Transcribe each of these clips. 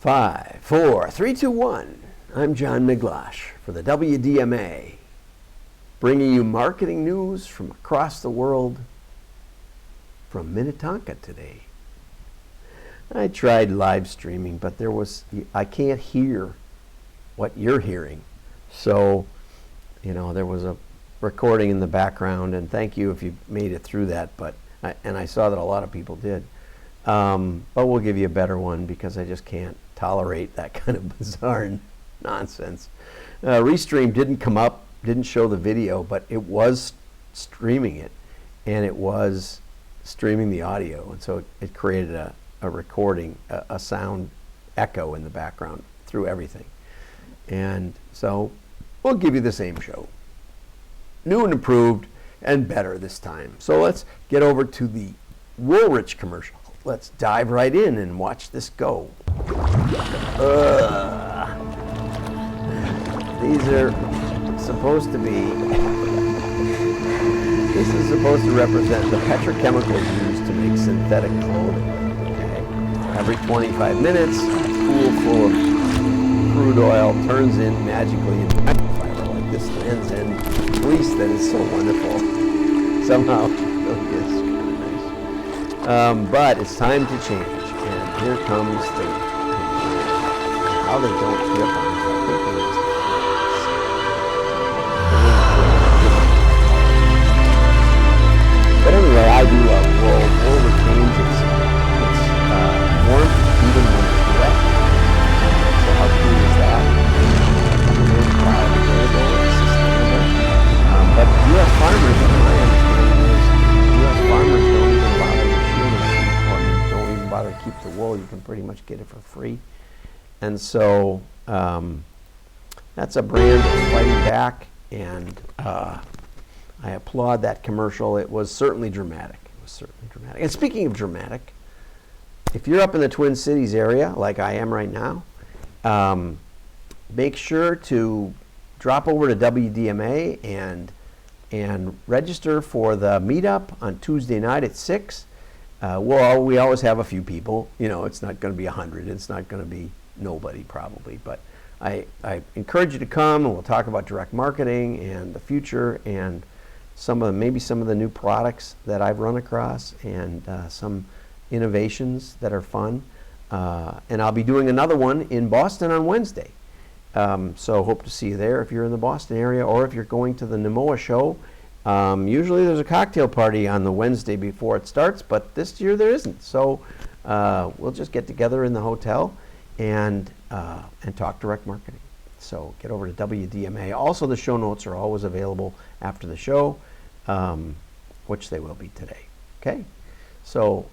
5, 4, 3, 2, 1. I'm John Miglash for the WDMA, bringing you marketing news from across the world from Minnetonka today. I tried live streaming, but I can't hear what you're hearing. So, there was a recording in the background, and thank you if you made it through that, and I saw that a lot of people did. But we'll give you a better one because I just can't tolerate that kind of bizarre nonsense. Restream didn't come up, didn't show the video, but it was streaming it, and it was streaming the audio, and so it created a recording, a sound echo in the background through everything. And so we'll give you the same show. New and improved and better this time. So let's get over to the Woolrich commercial. Let's dive right in and watch this go. These are supposed to be, this is supposed to represent the petrochemicals used to make synthetic clothing. Okay? Every 25 minutes, a pool full of crude oil turns in magically into microfiber like this transcend fleece that is so wonderful. Somehow, it is kind of nice. But it's time to change, and here comes how they don't grip on it. I think they just but anyway, I do love wool. Wool retains its warmth even when it's wet. So how cool is that? It's biodegradable, it's sustainable. But U.S. farmers, my understanding is, U.S. farmers don't even bother to shield it, or don't even bother to keep the wool. You can pretty much get it for free. And so that's a brand that's fighting back, and I applaud that commercial. It was certainly dramatic. And speaking of dramatic, if you're up in the Twin Cities area, like I am right now, make sure to drop over to WDMA and register for the meetup on Tuesday night at 6. We always have a few people. It's not going to be 100. It's not going to be nobody probably, but I encourage you to come, and we'll talk about direct marketing and the future and maybe some of the new products that I've run across, and some innovations that are fun. And I'll be doing another one in Boston on Wednesday. So hope to see you there if you're in the Boston area, or if you're going to the NMOA show. Usually there's a cocktail party on the Wednesday before it starts, but this year there isn't. So we'll just get together in the hotel and talk direct marketing. So get over to WDMA. Also, the show notes are always available after the show, which they will be today. Okay? So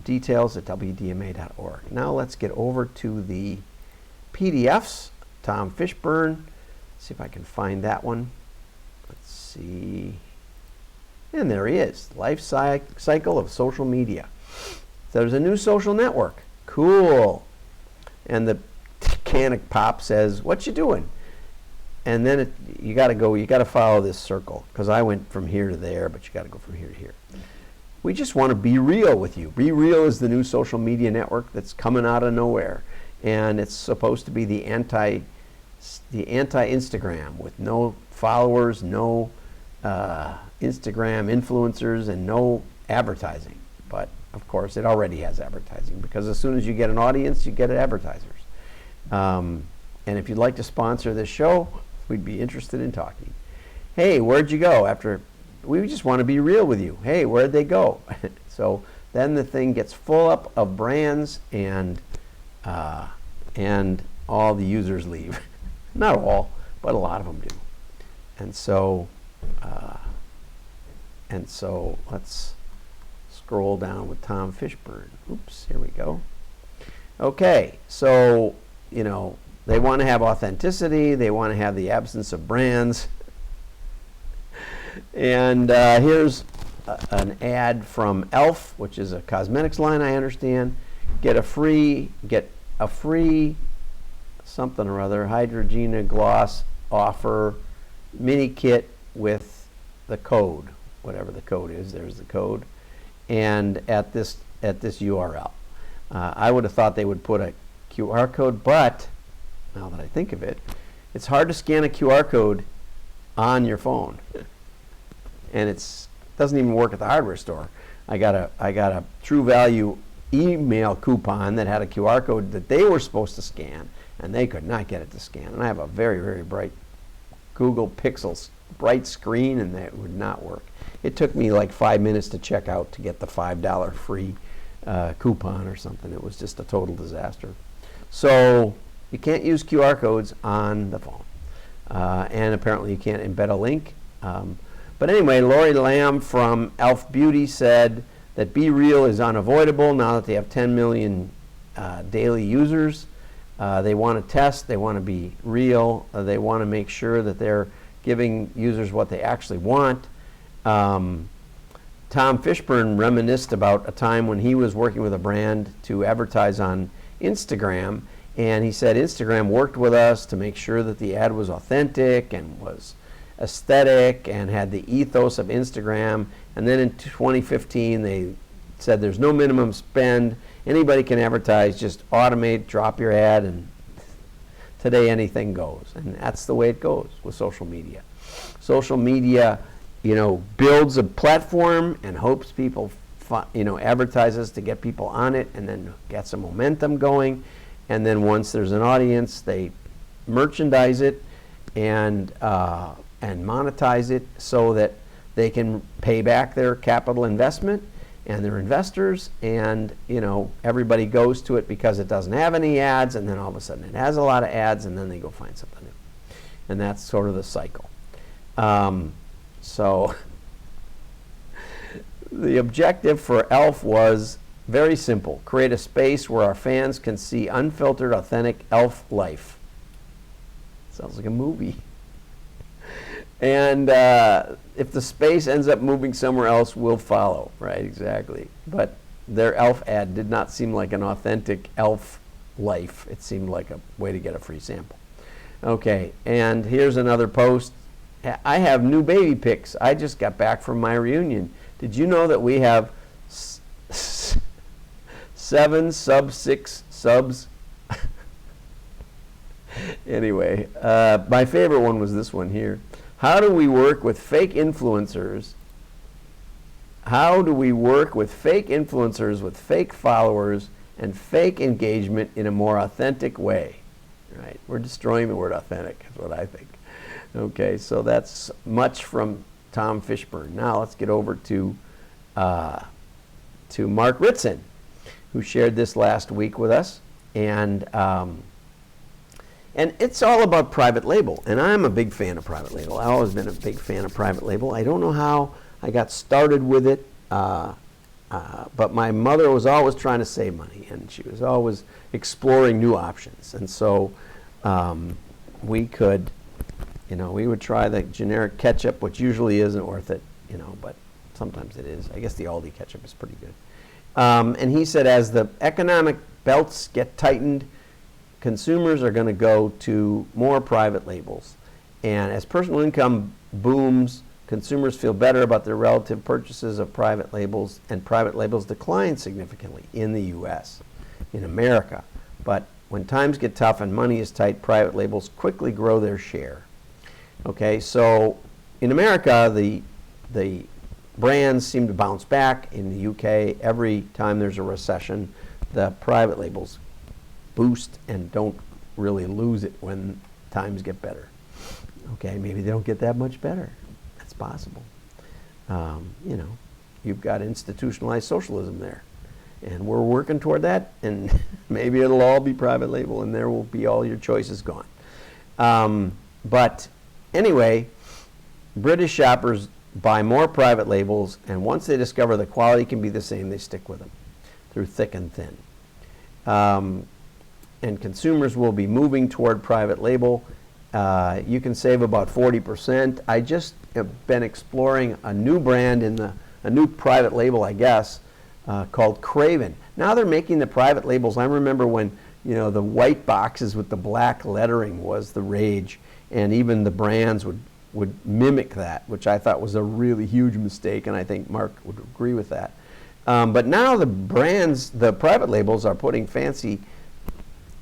details at WDMA.org. Now let's get over to the PDFs. Tom Fishburne. See if I can find that one. Let's see. And there he is. Life cycle of social media. So there's a new social network. Cool. And the can pop says, "What you doing?" And then you got to follow this circle, because I went from here to there, but you got to go from here to here. We just want to be real with you. Be Real is the new social media network that's coming out of nowhere, and it's supposed to be the anti Instagram, with no followers, no Instagram influencers, and no advertising. But of course, it already has advertising, because as soon as you get an audience, you get advertisers. And if you'd like to sponsor this show, we'd be interested in talking. Hey, where'd you go? We just want to be real with you. Hey, where'd they go? So then the thing gets full up of brands, and all the users leave. Not all, but a lot of them do. And so let's scroll down with Tom Fishburne. Oops, here we go. Okay, so they want to have authenticity. They want to have the absence of brands. And here's an ad from Elf, which is a cosmetics line, I understand. Get a free something or other, Hydrogena gloss offer mini kit with the code, whatever the code is. There's the code, and at this URL. I would have thought they would put QR code, but now that I think of it, it's hard to scan a QR code on your phone, and it doesn't even work at the hardware store. I got a True Value email coupon that had a QR code that they were supposed to scan, and they could not get it to scan. And I have a very, very bright Google Pixel bright screen, and that would not work. It took me like 5 minutes to check out to get the $5 free coupon or something. It was just a total disaster. So you can't use QR codes on the phone, and apparently you can't embed a link. But anyway, Lori Lamb from Elf Beauty said that Be Real is unavoidable now that they have 10 million daily users. They want to test, they want to be real, they want to make sure that they're giving users what they actually want. Tom Fishburne reminisced about a time when he was working with a brand to advertise on Instagram, and he said Instagram worked with us to make sure that the ad was authentic and was aesthetic and had the ethos of Instagram. And then in 2015 they said there's no minimum spend, anybody can advertise, just automate, drop your ad, and today anything goes. And that's the way it goes with social media. Social media, builds a platform and hopes people advertises to get people on it, and then get some momentum going. And then once there's an audience, they merchandise it and monetize it so that they can pay back their capital investment and their investors, and everybody goes to it because it doesn't have any ads, and then all of a sudden it has a lot of ads, and then they go find something new. And that's sort of the cycle. So the objective for ELF was very simple: create a space where our fans can see unfiltered, authentic ELF life. Sounds like a movie. And if the space ends up moving somewhere else, we'll follow, right? Exactly. But their ELF ad did not seem like an authentic ELF life. It seemed like a way to get a free sample. Okay, and here's another post. I have new baby pics. I just got back from my reunion. Did you know that we have 7 sub-6 subs? Anyway, my favorite one was this one here. How do we work with fake influencers? How do we work with fake influencers with fake followers and fake engagement in a more authentic way? Right? We're destroying the word authentic, is what I think. Okay, so that's much from Tom Fishburne. Now let's get over to Mark Ritson, who shared this last week with us, and it's all about private label, and I'm a big fan of private label. I've always been a big fan of private label. I don't know how I got started with it, but my mother was always trying to save money, and she was always exploring new options. And so we would try the generic ketchup, which usually isn't worth it, but sometimes it is. I guess the Aldi ketchup is pretty good. And he said, as the economic belts get tightened, consumers are going to go to more private labels. And as personal income booms, consumers feel better about their relative purchases of private labels, and private labels decline significantly in the U.S., in America. But when times get tough and money is tight, private labels quickly grow their share. Okay, so in America, the brands seem to bounce back. In the UK, every time there's a recession, the private labels boost and don't really lose it when times get better. Okay, maybe they don't get that much better. That's possible. You've got institutionalized socialism there, and we're working toward that, and maybe it'll all be private label, and there will be all your choices gone. But anyway, British shoppers buy more private labels, and once they discover the quality can be the same, they stick with them through thick and thin. And consumers will be moving toward private label. You can save about 40%. I just have been exploring a new brand a new private label, I guess, called Craven. Now they're making the private labels. I remember when the white boxes with the black lettering was the rage, and even the brands would mimic that, which I thought was a really huge mistake, and I think Mark would agree with that. But now the private labels are putting fancy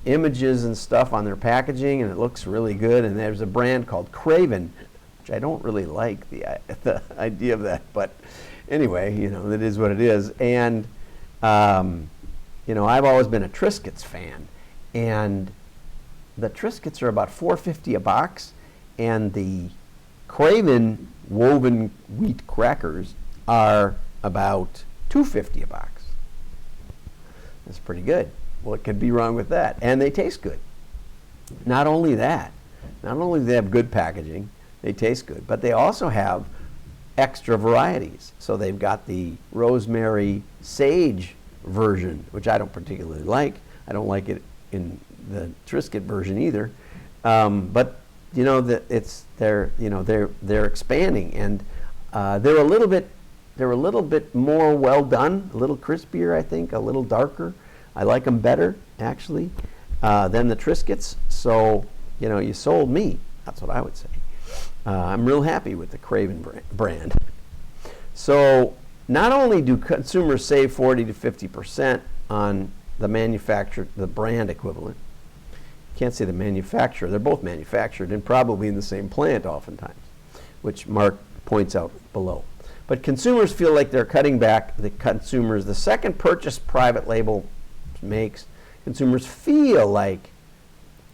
images and stuff on their packaging, and it looks really good. And there's a brand called Craven, which I don't really like the idea of that, but anyway, it is what it is. And I've always been a Triscuits fan, and the Triscuits are about $4.50 a box, and the Craven woven wheat crackers are about $2.50 a box. That's pretty good. What could be wrong with that? And they taste good. Not only that, not only do they have good packaging, they taste good, but they also have extra varieties. So they've got the rosemary sage version, which I don't particularly like. I don't like it in the Triscuit version either. But they're expanding, and they're a little bit more well done, a little crispier, I think, a little darker. I like them better, actually, than the Triscuits. So, you sold me. That's what I would say. I'm real happy with the Craven brand. So, not only do consumers save 40 to 50% on the brand equivalent. Can't say the manufacturer. They're both manufactured and probably in the same plant oftentimes, which Mark points out below. But consumers feel like they're cutting back. The second purchase private label makes, consumers feel like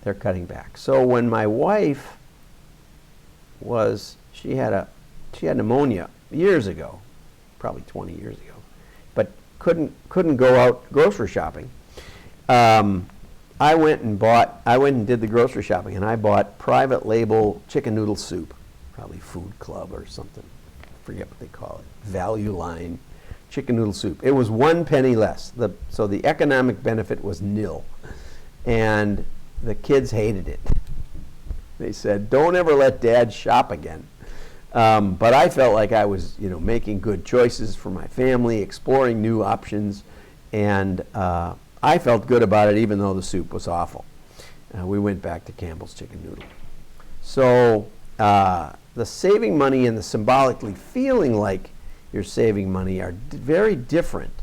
they're cutting back. So when my wife she had pneumonia years ago, probably 20 years ago, but couldn't go out grocery shopping. I went and did the grocery shopping, and I bought private label chicken noodle soup, probably Food Club or something. I forget what they call it. Value line chicken noodle soup. It was 1 penny less. So the economic benefit was nil. And the kids hated it. They said, "Don't ever let Dad shop again." But I felt like I was, making good choices for my family, exploring new options, and I felt good about it, even though the soup was awful. We went back to Campbell's Chicken Noodle. So the saving money and the symbolically feeling like you're saving money are very different,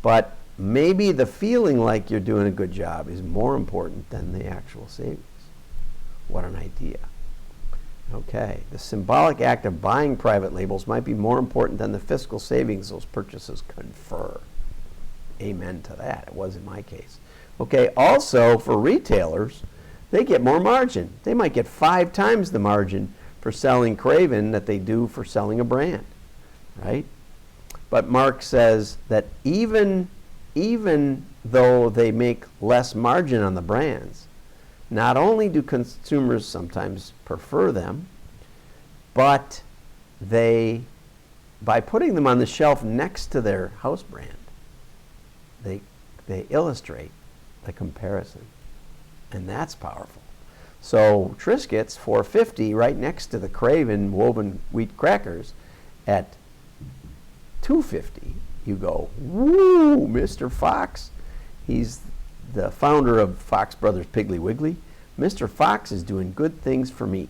but maybe the feeling like you're doing a good job is more important than the actual savings. What an idea. Okay, the symbolic act of buying private labels might be more important than the fiscal savings those purchases confer. Amen to that. It was in my case. Okay, also for retailers, they get more margin. They might get 5 times the margin for selling Craven that they do for selling a brand, right? But Mark says that even though they make less margin on the brands, not only do consumers sometimes prefer them, but by putting them on the shelf next to their house brand, they illustrate the comparison, and that's powerful. So Triscuits, $4.50, right next to the Craven woven wheat crackers at $2.50. You go, woo, Mr. Fox. He's the founder of Fox Brothers Piggly Wiggly. Mr. Fox is doing good things for me.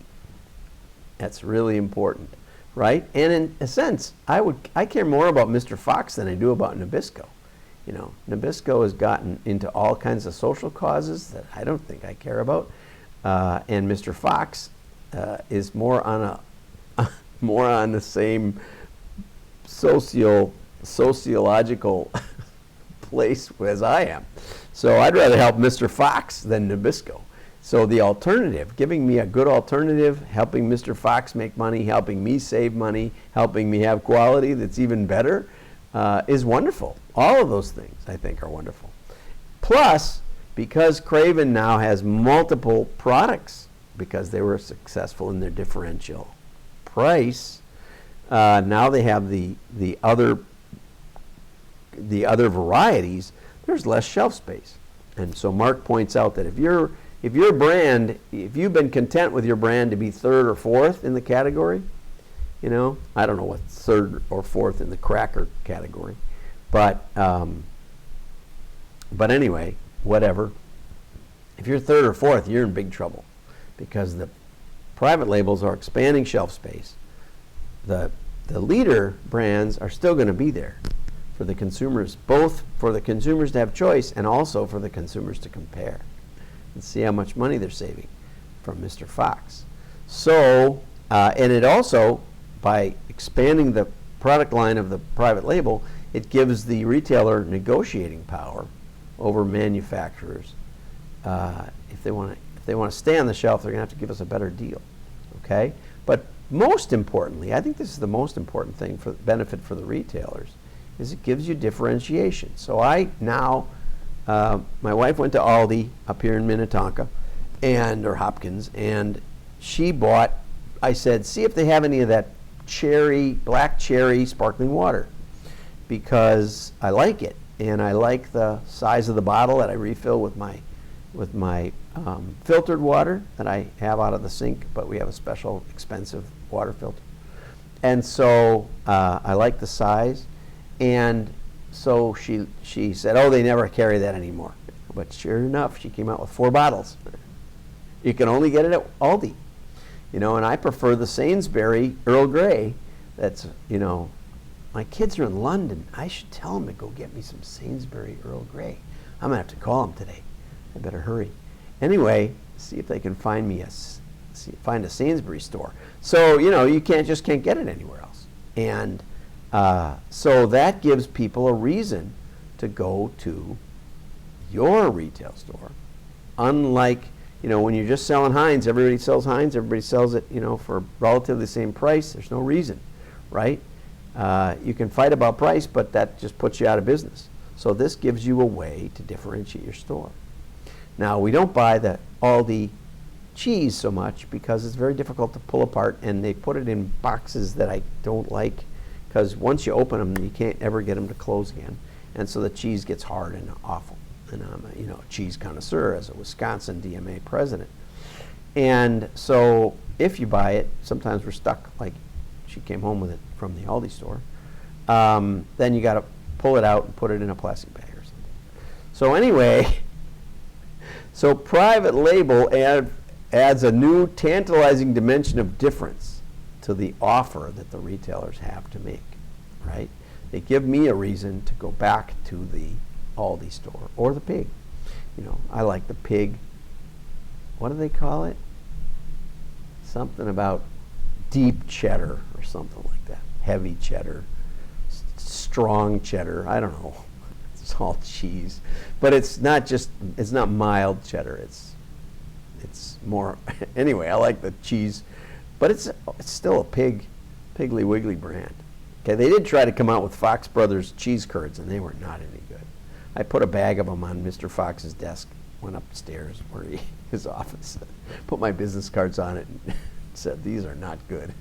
That's really important, right? And in a sense, I care more about Mr. Fox than I do about Nabisco. Nabisco has gotten into all kinds of social causes that I don't think I care about, and Mr. Fox is more on the same sociological place as I am. So I'd rather help Mr. Fox than Nabisco. So the alternative, giving me a good alternative, helping Mr. Fox make money, helping me save money, helping me have quality that's even better, is wonderful. All of those things, I think, are wonderful. Plus, because Craven now has multiple products, because they were successful in their differential price, now they have the other varieties. There's less shelf space, and so Mark points out that if you've been content with your brand to be 3rd or 4th in the category, I don't know what 3rd or 4th in the cracker category, but anyway, whatever. If you're 3rd or 4th, you're in big trouble, because the private labels are expanding shelf space. The leader brands are still going to be there for the consumers, both for the consumers to have choice and also for the consumers to compare. and see how much money they're saving from Mr. Fox. So, and it also, by expanding the product line of the private label, it gives the retailer negotiating power over manufacturers. If they want to stay on the shelf, they're going to have to give us a better deal. Okay? But most importantly, I think this is the most important thing for the benefit for the retailers, is it gives you differentiation. So I now, my wife went to Aldi up here in Minnetonka, or Hopkins, and she bought, I said, see if they have any of that black cherry sparkling water, because I like it, and I like the size of the bottle that I refill with my filtered water that I have out of the sink, but we have a special expensive water filter. And so I like the size, and so she said, oh, they never carry that anymore. But sure enough, she came out with 4 bottles. You can only get it at Aldi. And I prefer the Sainsbury Earl Grey. That's, my kids are in London. I should tell them to go get me some Sainsbury Earl Grey. I'm going to have to call them today. I better hurry. Anyway, see if they can find me find a Sainsbury store. So, you just can't get it anywhere else. And so that gives people a reason to go to your retail store. Unlike, when you're just selling Heinz, everybody sells Heinz, everybody sells it, for relatively the same price. There's no reason, right? You can fight about price, but that just puts you out of business. So this gives you a way to differentiate your store. Now, we don't buy the Aldi cheese so much because it's very difficult to pull apart, and they put it in boxes that I don't like, because once you open them, you can't ever get them to close again. And so the cheese gets hard and awful. And I'm a cheese connoisseur as a Wisconsin DMA president. And so if you buy it, sometimes we're stuck, like she came home with it from the Aldi store. Then you got to pull it out and put it in a plastic bag or something. So anyway, so private label adds a new tantalizing dimension of difference to the offer that the retailers have to make, right? They give me a reason to go back to the Aldi store or the Pig. I like the Pig. What do they call it? Something about deep cheddar or something like that. Heavy cheddar, strong cheddar. I don't know. It's all cheese, but it's not mild cheddar. It's more. Anyway, I like the cheese, but it's still a Piggly Wiggly brand. Okay, they did try to come out with Fox Brothers cheese curds, and they were not any good. I put a bag of them on Mr. Fox's desk, went upstairs where his office, put my business cards on it, and said, these are not good.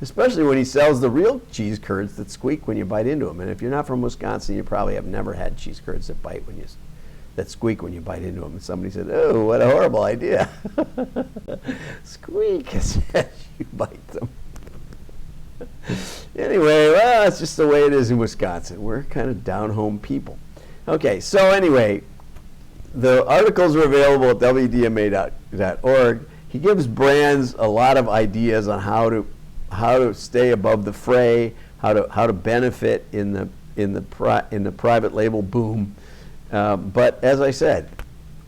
Especially when he sells the real cheese curds that squeak when you bite into them. And if you're not from Wisconsin, you probably have never had cheese curds that squeak when you bite into them. And somebody said, oh, what a horrible idea. Squeak as you bite them. Anyway, well, that's just the way it is in Wisconsin. We're kind of down-home people. Okay, so anyway, the articles are available at wdma.org. He gives brands a lot of ideas on how to stay above the fray, how to benefit in the private label boom. But as I said,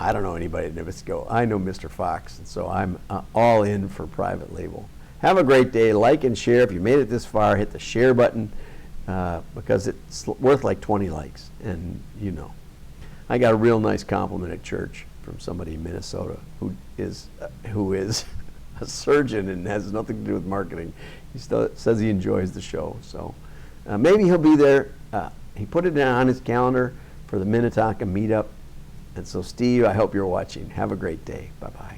I don't know anybody at Nabisco. I know Mr. Fox, and so I'm all in for private label. Have a great day. Like and share. If you made it this far, hit the share button because it's worth like 20 likes. And I got a real nice compliment at church from somebody in Minnesota who is a surgeon and has nothing to do with marketing. He still says he enjoys the show. So maybe he'll be there. He put it on his calendar for the Minnetonka meetup. And so, Steve, I hope you're watching. Have a great day. Bye-bye.